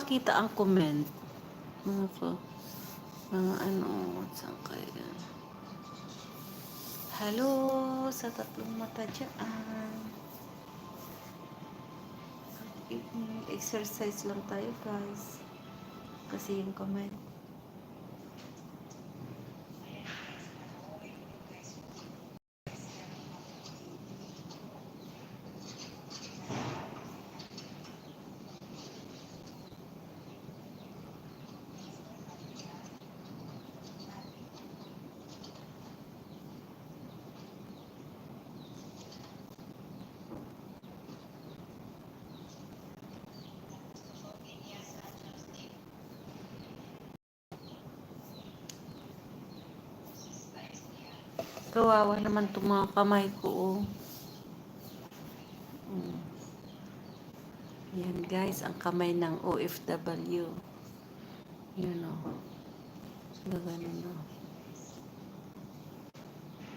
makita ang comment. Mga ko. Mga ano, saan kaya? Hello sa tatlong mata dyan. Exercise lang tayo guys. Kasi yung kamay. Kawawa naman itong mga kamay ko. Oh. Yan guys, ang kamay ng OFW. Yun o. Ganun o.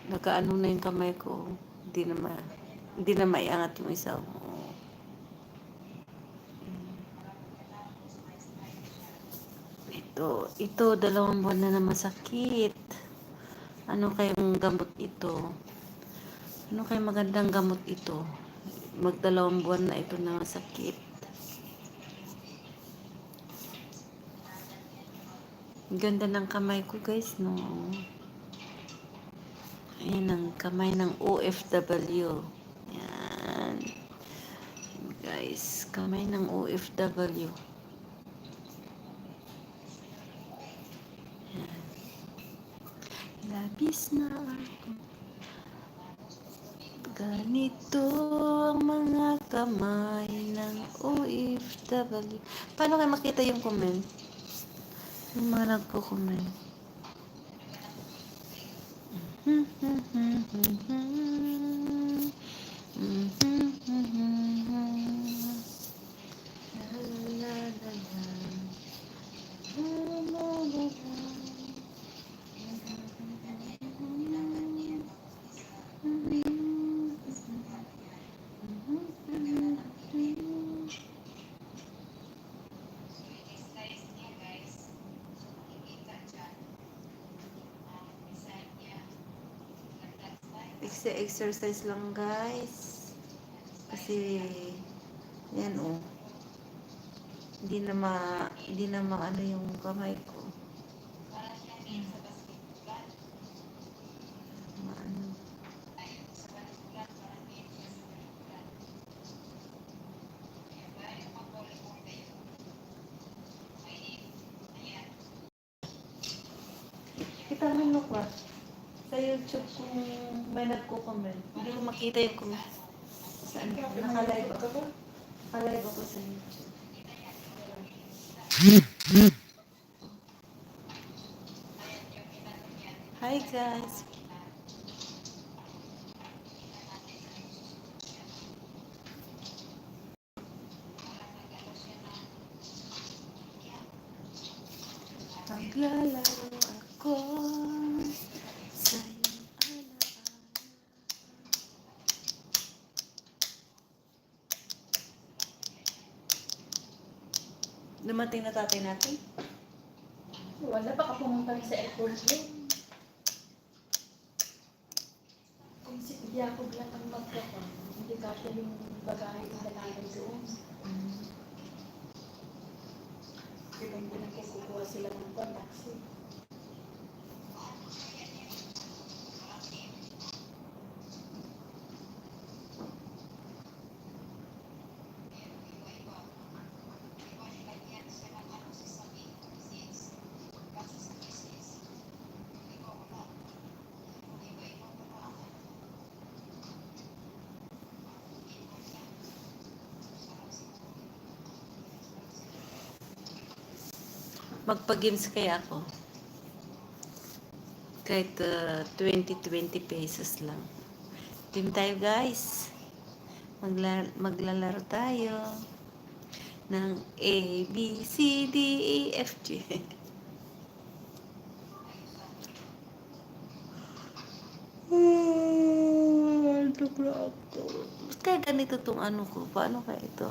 Nagkaano na yung kamay ko. Hindi na maiangat yung isa. Oh. Ito, 2 buwan na masakit. Ano kayong gamot ito? Ano kayong magandang gamot ito? 2 buwan na ito na masakit. Ganda ng kamay ko guys, no? Ayan ang kamay ng OFW. Yan. Guys, kamay ng OFW. Yan. Labis na ako. Ganito ang mga kamay ng OFW. Paano kayo makita yung comment? Yung mga nagko-comment. Exercise lang guys. Kasi yan oh. Hindi na maano yung kamay ko. Maano. Kita mo ba? Sa YouTube kung may nagko-comment. Hindi ko makita yung comment. Saan? Naka-live ako. Naka-live ako sa YouTube. Hi guys. Maglalaro ako sa iyong alaala. Dumating na tatay natin? Wala, baka pumunta sa airport yun. Kung si Jacob lang ang magkapa, hindi kasi yung bagahe ng dalaga doon. Kaya hindi na kukuha sila ng taxi. Magpa-games kaya ako. Kahit 20 pesos lang. Game tayo guys. Maglalaro tayo ng A, B, C, D, E, F, G. Kaya ganito tong ano ko. Paano kaya ito?